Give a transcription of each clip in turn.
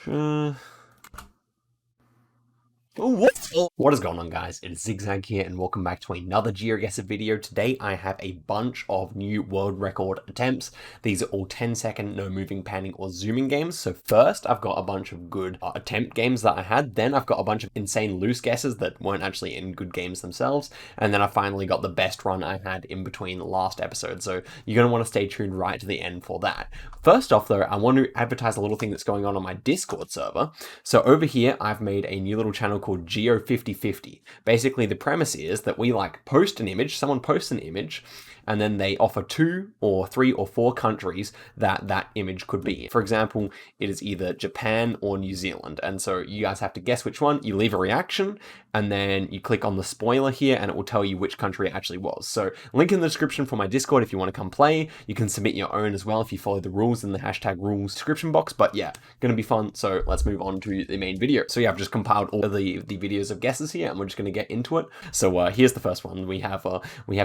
What is going on, guys? It is Zigzag here and welcome back to another Geoguessr video. Today I have a bunch of new world record attempts. These are all 10-second no moving, panning or zooming games. So first I've got a bunch of good attempt games that I had, then I've got a bunch of insane loose guesses that weren't actually in good games themselves, and then I finally got the best run I had in between the last episode. So you're going to want to stay tuned right to the end for that. First off though, I want to advertise a little thing that's going on my Discord server. So over here I've made a new little channel called Geo5050. Basically, the premise is that we post an image, someone posts an image, and then they offer 2 or 3 or 4 countries that image could be in. For example, it is either Japan or New Zealand, and so you guys have to guess which one. You leave a reaction, and then you click on the spoiler here, and it will tell you which country it actually was. So link in the description for my Discord if you want to come play. You can submit your own as well if you follow the rules in the hashtag rules description box. But yeah, gonna be fun. So let's move on to the main video. So yeah, I've just compiled all of the videos of guesses here, and we're just gonna get into it. So here's the first one. We have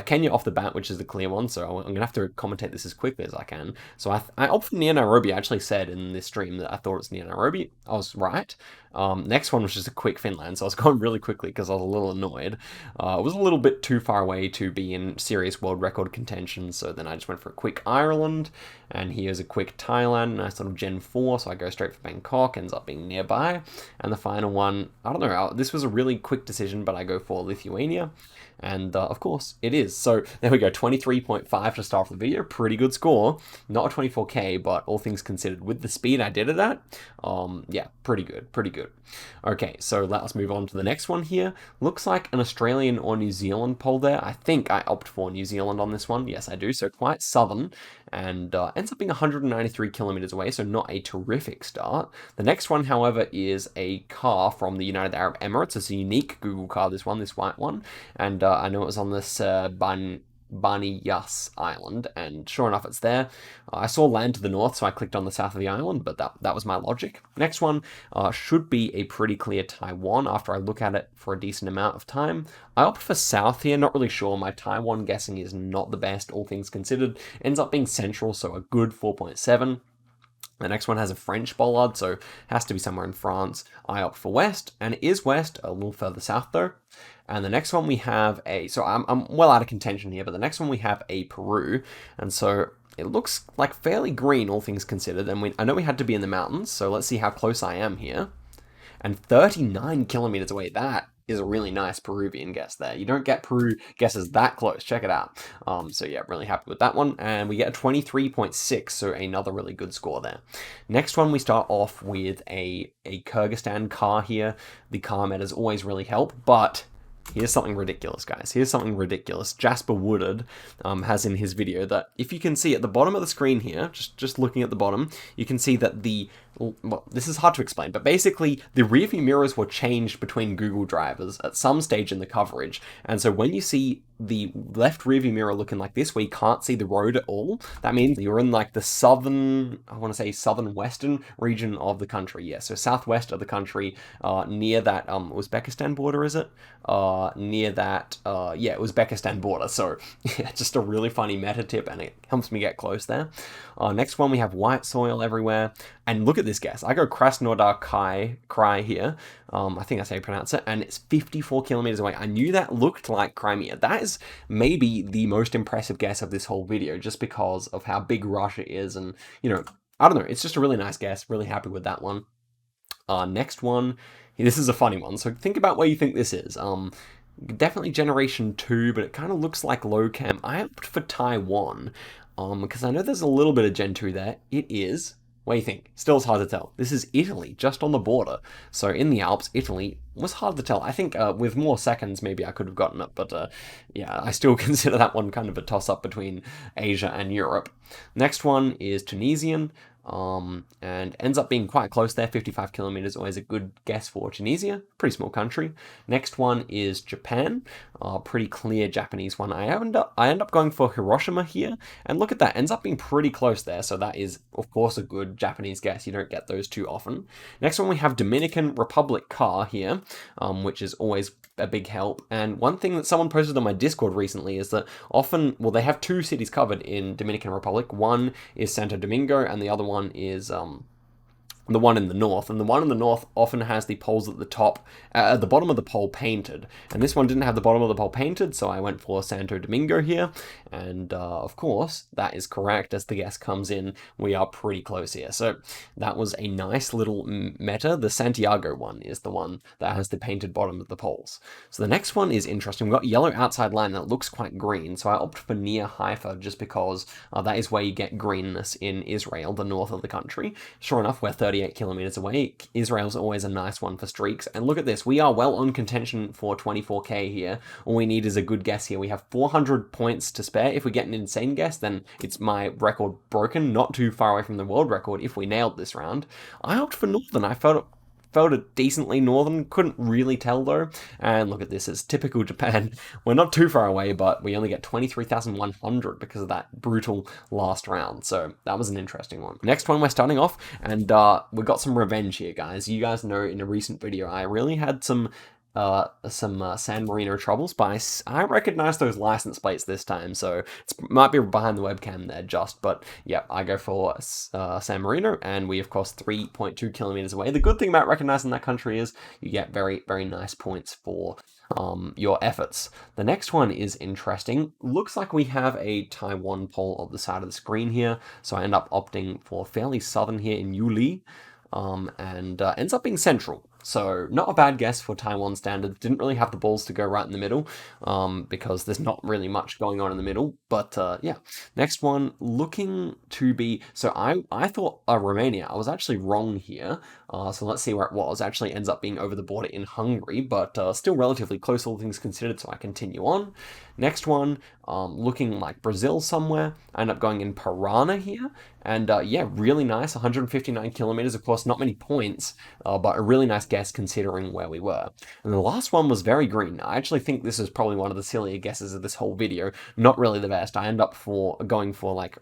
Kenya off the bat, which is the clear one. So I'm gonna have to commentate this as quickly as I can. So I opted near Nairobi. I actually said in this stream that I thought it's near Nairobi. I was right. Next one was just a quick Finland, so I was going really quickly because I was a little annoyed. It was a little bit too far away to be in serious world record contention, so then I just went for a quick Ireland, and here's a quick Thailand, nice little Gen 4, so I go straight for Bangkok, ends up being nearby. And the final one, I don't know, this was a really quick decision, but I go for Lithuania. And of course it is. So there we go, 23.5 to start off the video. Pretty good score. Not a 24k, but all things considered, with the speed I did it at, yeah, pretty good, pretty good. Okay, so let's move on to the next one here. Looks like an Australian or New Zealand poll there. I think I opt for New Zealand on this one. Yes, I do. So quite southern, and ends up being 193 kilometers away, so not a terrific start. The next one, however, is a car from the United Arab Emirates. It's a unique Google car, this one, this white one, and I know it was on this Bani Yas Island, and sure enough it's there. I saw land to the north, so I clicked on the south of the island, but that was my logic. Next one should be a pretty clear Taiwan after I look at it for a decent amount of time. I opt for south here, not really sure. My Taiwan guessing is not the best, all things considered. Ends up being central, so a good 4.7. The next one has a French bollard, so has to be somewhere in France. I opt for west, and it is west, a little further south though. And the next one we have so I'm well out of contention here, but the next one we have a Peru, and so it looks like fairly green, all things considered, and I know we had to be in the mountains, so let's see how close I am here. And 39 kilometers away, that is a really nice Peruvian guess there. You don't get Peru guesses that close. Check it out. So yeah, really happy with that one. And we get a 23.6, so another really good score there. Next one, we start off with a Kyrgyzstan car here. The car metas always really help, but here's something ridiculous, guys. Here's something ridiculous. Jasper Woodard has in his video that, if you can see at the bottom of the screen here, just looking at the bottom, you can see that well, this is hard to explain, but basically the rearview mirrors were changed between Google drivers at some stage in the coverage. And so when you see the left rearview mirror looking like this, where you can't see the road at all, that means you're in like the southern, I want to say southern western region of the country. Yeah, so southwest of the country, near that Uzbekistan border, is it? Near that, yeah, Uzbekistan border. So yeah, just a really funny meta tip, and it helps me get close there. Next one, we have white soil everywhere. And look at this guess. I go Krasnodar Krai here. I think that's how you pronounce it. And it's 54 kilometers away. I knew that looked like Crimea. That is maybe the most impressive guess of this whole video, just because of how big Russia is. And, you know, I don't know. It's just a really nice guess. Really happy with that one. Next one. This is a funny one. So think about where you think this is. Definitely Generation 2, but it kind of looks like low cam. I opt for Taiwan, because I know there's a little bit of Gen 2 there. It is. What do you think? Still, it's hard to tell. This is Italy, just on the border. So in the Alps, Italy was hard to tell. I think with more seconds, maybe I could have gotten it. But yeah, I still consider that one kind of a toss-up between Asia and Europe. Next one is Tunisian. And ends up being quite close there. 55 kilometers, always a good guess for Tunisia. Pretty small country. Next one is Japan. Pretty clear Japanese one. I end up going for Hiroshima here, and look at that, ends up being pretty close there. So that is, of course, a good Japanese guess. You don't get those too often. Next one, we have Dominican Republic car here, which is always a big help. And one thing that someone posted on my Discord recently is that often, well, they have 2 cities covered in Dominican Republic. One is Santo Domingo, and the other one is the one in the north, and the one in the north often has the poles at the top, at the bottom of the pole painted, and this one didn't have the bottom of the pole painted, so I went for Santo Domingo here, and of course, that is correct. As the guess comes in, we are pretty close here, so that was a nice little meta. The Santiago one is the one that has the painted bottom of the poles. So the next one is interesting. We've got yellow outside line that looks quite green, so I opt for near Haifa just because that is where you get greenness in Israel, the north of the country. Sure enough, we're 38 kilometers away. Israel's always a nice one for streaks. And look at this. We are well on contention for 24k here. All we need is a good guess here. We have 400 points to spare. If we get an insane guess, then it's my record broken. Not too far away from the world record if we nailed this round. I opt for northern. I felt it decently northern, couldn't really tell though. And look at this, it's typical Japan. We're not too far away, but we only get 23,100 because of that brutal last round. So that was an interesting one. Next one, we're starting off, and we got some revenge here, guys. You guys know in a recent video, I really had some San Marino troubles, but I recognize those license plates this time, so it might be behind the webcam there just, but yeah, I go for San Marino, and we of course 3.2 kilometers away. The good thing about recognizing that country is you get very, very nice points for your efforts. The next one is interesting. Looks like we have a Taiwan pole on the side of the screen here, so I end up opting for fairly southern here in Yuli, and ends up being central. So not a bad guess for Taiwan standards. Didn't really have the balls to go right in the middle, because there's not really much going on in the middle. But yeah, next one looking to be, so I thought Romania. I was actually wrong here. So let's see where it was. Actually ends up being over the border in Hungary, but still relatively close, all things considered. So I continue on. Next one, looking like Brazil somewhere. I end up going in Parana here. And yeah, really nice, 159 kilometers. Of course, not many points, but a really nice guess considering where we were. And the last one was very green. I actually think this is probably one of the sillier guesses of this whole video. Not really the best. I end up going for like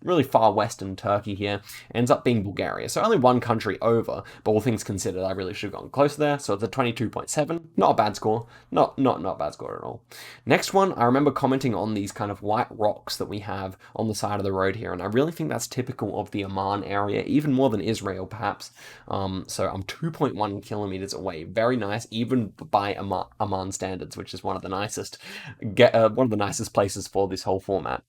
really far western Turkey here. Ends up being Bulgaria. So only one country over, but all things considered, I really should have gone closer there. So it's a 22.7. Not a bad score. Not a bad score at all. Next one, I remember commenting on these kind of white rocks that we have on the side of the road here, and I really think that's typical of the Amman area, even more than Israel, perhaps. So I'm 2.1 kilometers away. Very nice, even by Amman standards, which is one of the nicest places for this whole format.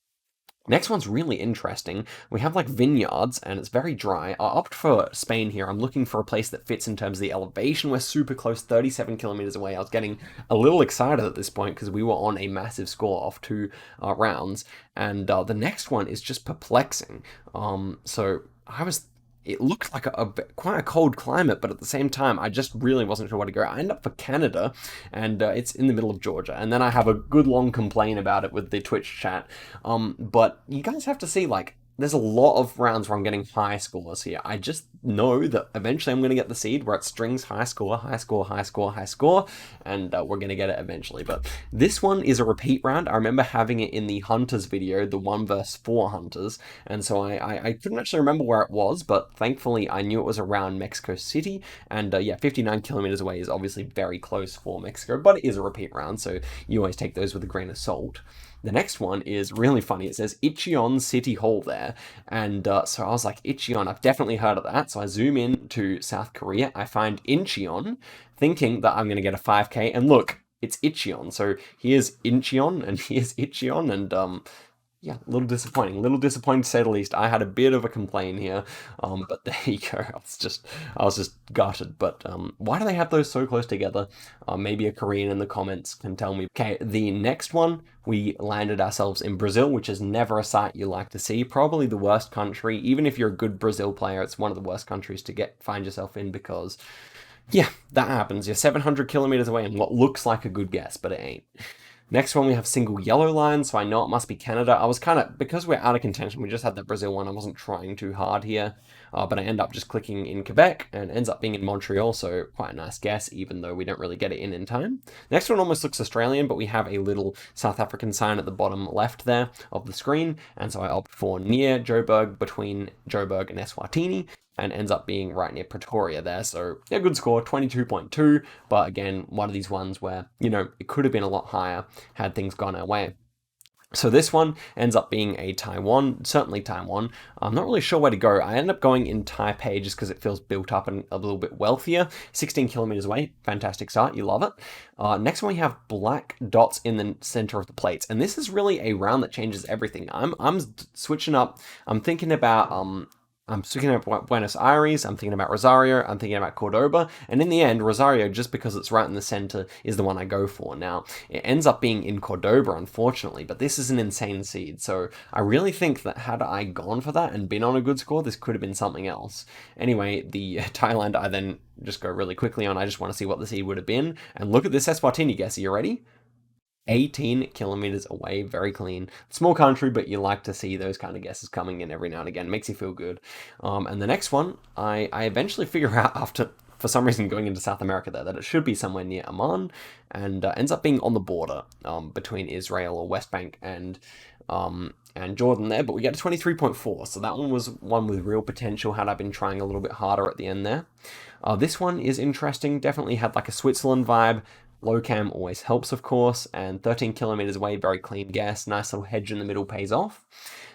Next one's really interesting. We have like vineyards and it's very dry. I opt for Spain here. I'm looking for a place that fits in terms of the elevation. We're super close, 37 kilometers away. I was getting a little excited at this point because we were on a massive score off 2 rounds. And the next one is just perplexing. So it looked like quite a cold climate, but at the same time, I just really wasn't sure where to go. I end up for Canada, and it's in the middle of Georgia. And then I have a good long complain about it with the Twitch chat. But you guys have to see, like, there's a lot of rounds where I'm getting high scores here. I just know that eventually I'm going to get the seed where it strings high score, high score, high score, high score, and we're going to get it eventually. But this one is a repeat round. I remember having it in the Hunters video, the 1 vs 4 Hunters, and so I couldn't actually remember where it was, but thankfully I knew it was around Mexico City, and yeah, 59 kilometers away is obviously very close for Mexico, but it is a repeat round, so you always take those with a grain of salt. The next one is really funny. It says Incheon City Hall there. And so I was like, Incheon, I've definitely heard of that. So I zoom in to South Korea. I find Incheon, thinking that I'm going to get a 5K. And look, it's Incheon. So here's Incheon and here's Incheon. And yeah, a little disappointing to say the least. I had a bit of a complaint here, but there you go. I was just gutted. But why do they have those so close together? Maybe a Korean in the comments can tell me. Okay, the next one, we landed ourselves in Brazil, which is never a sight you like to see. Probably the worst country. Even if you're a good Brazil player, it's one of the worst countries to find yourself in because, yeah, that happens. You're 700 kilometers away in what looks like a good guess, but it ain't. Next one, we have single yellow line, so I know it must be Canada. I was kind of, because we're out of contention, we just had that Brazil one, I wasn't trying too hard here, but I end up just clicking in Quebec, and ends up being in Montreal, so quite a nice guess, even though we don't really get it in time. Next one almost looks Australian, but we have a little South African sign at the bottom left there of the screen, and so I opt for near Joburg, between Joburg and Eswatini, and ends up being right near Pretoria there. So yeah, good score, 22.2, but again, one of these ones where, you know, it could have been a lot higher had things gone our way. So this one ends up being a Taiwan, certainly Taiwan. I'm not really sure where to go. I end up going in Taipei just because it feels built up and a little bit wealthier. 16 kilometers away, fantastic start, you love it. Next one we have black dots in the center of the plates, and this is really a round that changes everything. I'm switching up. I'm thinking about Buenos Aires, I'm thinking about Rosario, I'm thinking about Cordoba, and in the end, Rosario, just because it's right in the center, is the one I go for. Now, it ends up being in Cordoba, unfortunately, but this is an insane seed, so I really think that had I gone for that and been on a good score, this could have been something else. Anyway, the Thailand I then just go really quickly on, I just want to see what the seed would have been, and look at this Eswatini guess, are you ready? 18 kilometers away, very clean. Small country, but you like to see those kind of guesses coming in every now and again. Makes you feel good. And the next one, I eventually figure out after, for some reason, going into South America there, that it should be somewhere near Amman, and ends up being on the border between Israel or West Bank and Jordan there, but we get to 23.4, so that one was one with real potential had I been trying a little bit harder at the end there. This one is interesting, definitely had like a Switzerland vibe. Low cam always helps, of course, and 13 kilometers away, very clean guess. Nice little hedge in the middle pays off.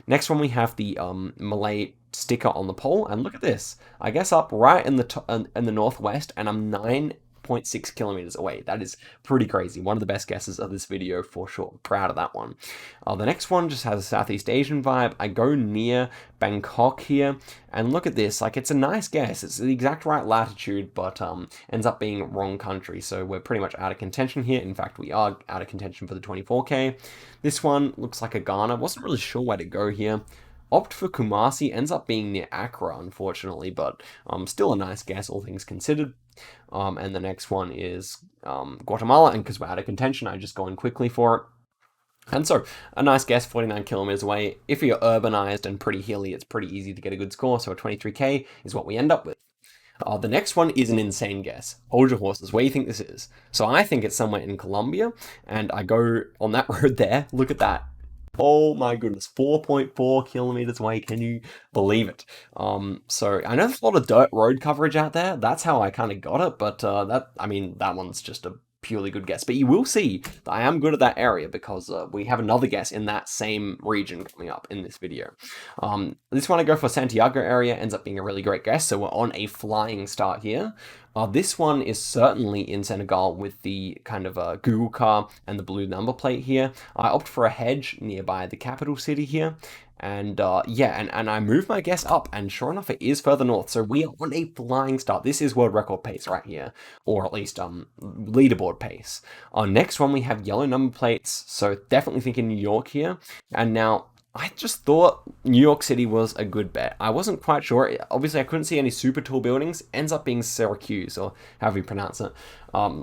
Next one, we have the Malay sticker on the pole, and look at this. I guess up right in the northwest, and I'm 9.6 kilometers away. That is pretty crazy. One of the best guesses of this video for sure. Proud of that one. The next one just has a Southeast Asian vibe. I go near Bangkok here, and look at this. Like, it's a nice guess. It's the exact right latitude, but ends up being wrong country. So we're pretty much out of contention here. In fact, we are out of contention for the 24K. This one looks like a Ghana. Wasn't really sure where to go here. Opt for Kumasi, ends up being near Accra, unfortunately, but still a nice guess, all things considered. And the next one is Guatemala, and because we're out of contention, I just go in quickly for it. And so, a nice guess, 49 kilometers away. If you're urbanized and pretty hilly, it's pretty easy to get a good score, so a 23K is what we end up with. The next one is an insane guess. Hold your horses. Where do you think this is? So I think it's somewhere in Colombia, and I go on that road there. Look at that. Oh my goodness, 4.4 kilometers away. Can you believe it? So I know there's a lot of dirt road coverage out there. That's how I kind of got it, but that one's just a purely good guess. But you will see that I am good at that area because we have another guess in that same region coming up in this video. This one I go for Santiago area, ends up being a really great guess. So we're on a flying start here. This one is certainly in Senegal with the kind of Google car and the blue number plate here. I opt for a hedge nearby the capital city here. And and I move my guess up, and sure enough, it is further north. So we are on a flying start. This is world record pace right here, or at least leaderboard pace. Next one, we have yellow number plates. So definitely thinking New York here. And now, I just thought New York City was a good bet. I wasn't quite sure. Obviously, I couldn't see any super tall buildings. Ends up being Syracuse, or however you pronounce it.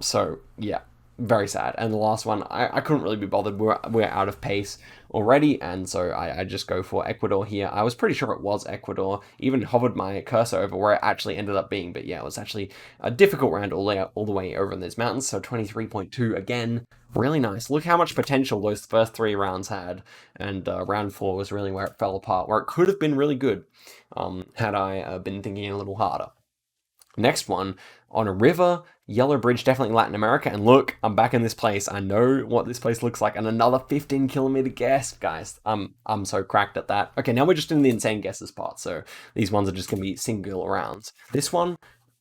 So, yeah, very sad. And the last one, I couldn't really be bothered. We're out of pace already, and so I just go for Ecuador here. I was pretty sure it was Ecuador. Even hovered my cursor over where it actually ended up being, but yeah, it was actually a difficult round all the way over in these mountains. So 23.2 again. Really nice. Look how much potential those first 3 rounds had, and round 4 was really where it fell apart, where it could have been really good had I been thinking a little harder. Next one, on a river, yellow bridge, definitely Latin America, and look, I'm back in this place. I know what this place looks like, and another 15 kilometer guess, guys. I'm so cracked at that. Okay, now we're just in the insane guesses part, so these ones are just going to be single rounds. This one,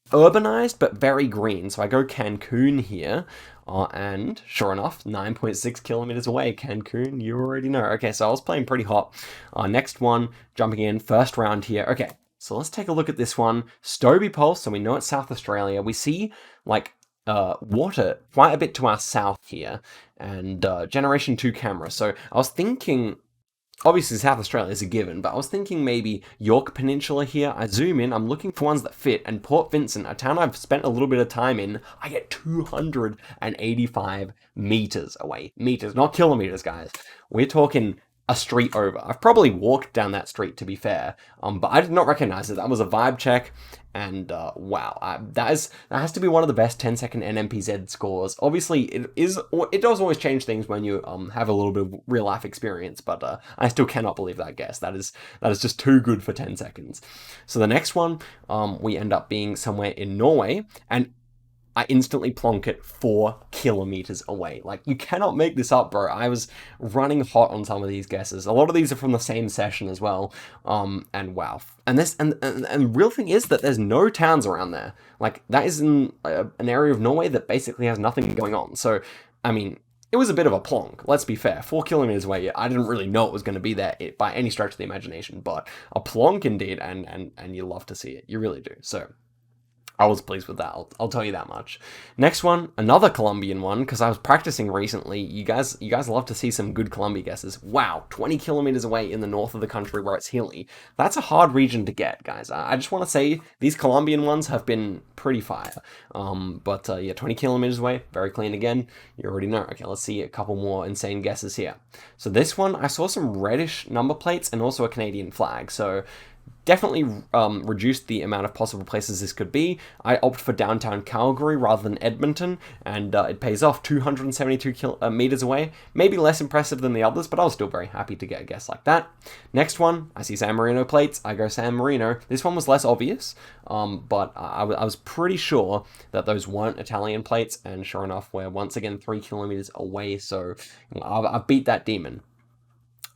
urbanized, but very green, so I go Cancun here. And sure enough, 9.6 kilometers away, Cancun, you already know. Okay, so I was playing pretty hot. Next one, jumping in, first round here. Okay, so let's take a look at this one. Stobie Pulse, so we know it's South Australia. We see, like, water quite a bit to our south here, and Generation 2 camera. So I was thinking, obviously South Australia is a given, but I was thinking maybe York Peninsula here. I zoom in, I'm looking for ones that fit, and Port Vincent, a town I've spent a little bit of time in, I get 285 meters away. Meters, not kilometers, guys. We're talking a street over. I've probably walked down that street, to be fair, but I did not recognize it. That was a vibe check, and wow, that has to be one of the best 10-second NMPZ scores. Obviously, it does always change things when you have a little bit of real life experience, but I still cannot believe that guess. That is just too good for 10 seconds. So the next one, we end up being somewhere in Norway, and I instantly plonk it 4 kilometers away. Like, you cannot make this up, bro. I was running hot on some of these guesses. A lot of these are from the same session as well. And wow. And real thing is that there's no towns around there. Like, that is in an area of Norway that basically has nothing going on. So, I mean, it was a bit of a plonk, let's be fair. 4 kilometers away, I didn't really know it was going to be there by any stretch of the imagination, but a plonk indeed, and you love to see it. You really do. So, I was pleased with that. I'll tell you that much. Next one, another Colombian one, because I was practicing recently. You guys love to see some good Colombia guesses. Wow, 20 kilometers away in the north of the country where it's hilly. That's a hard region to get, guys. I just want to say these Colombian ones have been pretty fire. But yeah, 20 kilometers away, very clean again. You already know. Okay, let's see a couple more insane guesses here. So this one, I saw some reddish number plates and also a Canadian flag. So definitely reduced the amount of possible places this could be. I opt for downtown Calgary rather than Edmonton, and it pays off 272 meters away. Maybe less impressive than the others, but I was still very happy to get a guess like that. Next one, I see San Marino plates. I go San Marino. This one was less obvious, but I was pretty sure that those weren't Italian plates, and sure enough, we're once again 3 kilometers away, so I've beat that demon.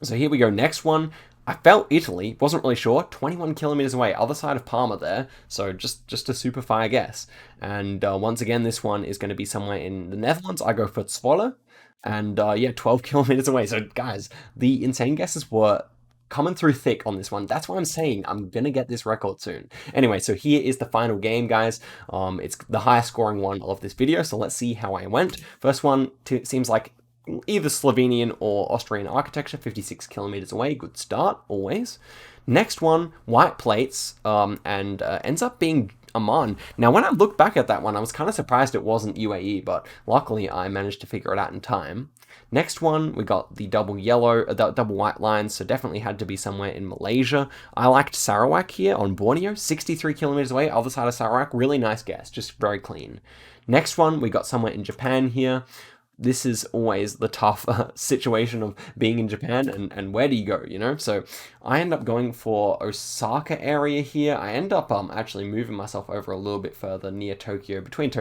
So here we go. Next one. I felt Italy, wasn't really sure, 21 kilometers away, other side of Parma there, so just a super fire guess. And once again, this one is going to be somewhere in the Netherlands. I go for Zwolle, and yeah, 12 kilometers away. So guys, the insane guesses were coming through thick on this one. That's why I'm saying I'm gonna get this record soon. Anyway, so here is the final game, guys. It's the highest scoring one of this video, so let's see how I went. First one seems like either Slovenian or Austrian architecture, 56 kilometers away. Good start, always. Next one, white plates, and ends up being Amman. Now, when I looked back at that one, I was kind of surprised it wasn't UAE, but luckily I managed to figure it out in time. Next one, we got the double white lines, so definitely had to be somewhere in Malaysia. I liked Sarawak here on Borneo, 63 kilometers away, other side of Sarawak. Really nice guess, just very clean. Next one, we got somewhere in Japan here. This is always the tough situation of being in Japan and where do you go, you know? So I end up going for Osaka area here. I end up actually moving myself over a little bit further near Tokyo, between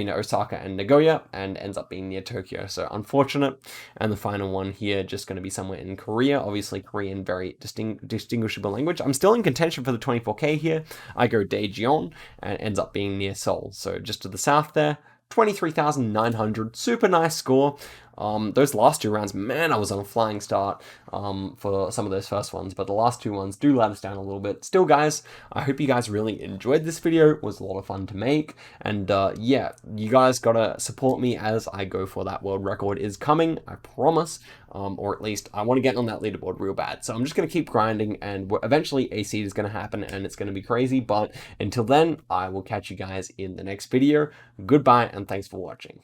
Osaka and Nagoya, and ends up being near Tokyo. So unfortunate. And the final one here, just going to be somewhere in Korea. Obviously Korean, very distinguishable language. I'm still in contention for the 24K here. I go Daejeon and ends up being near Seoul. So just to the south there. 23,900, super nice score. Those last two rounds, man, I was on a flying start for some of those first ones, but the last two ones do let us down a little bit. Still, guys, I hope you guys really enjoyed this video. It was a lot of fun to make, and yeah, you guys gotta support me as I go for that world record is coming, I promise, or at least I want to get on that leaderboard real bad. So I'm just gonna keep grinding, and eventually a seed is gonna happen, and it's gonna be crazy. But until then, I will catch you guys in the next video. Goodbye, and thanks for watching.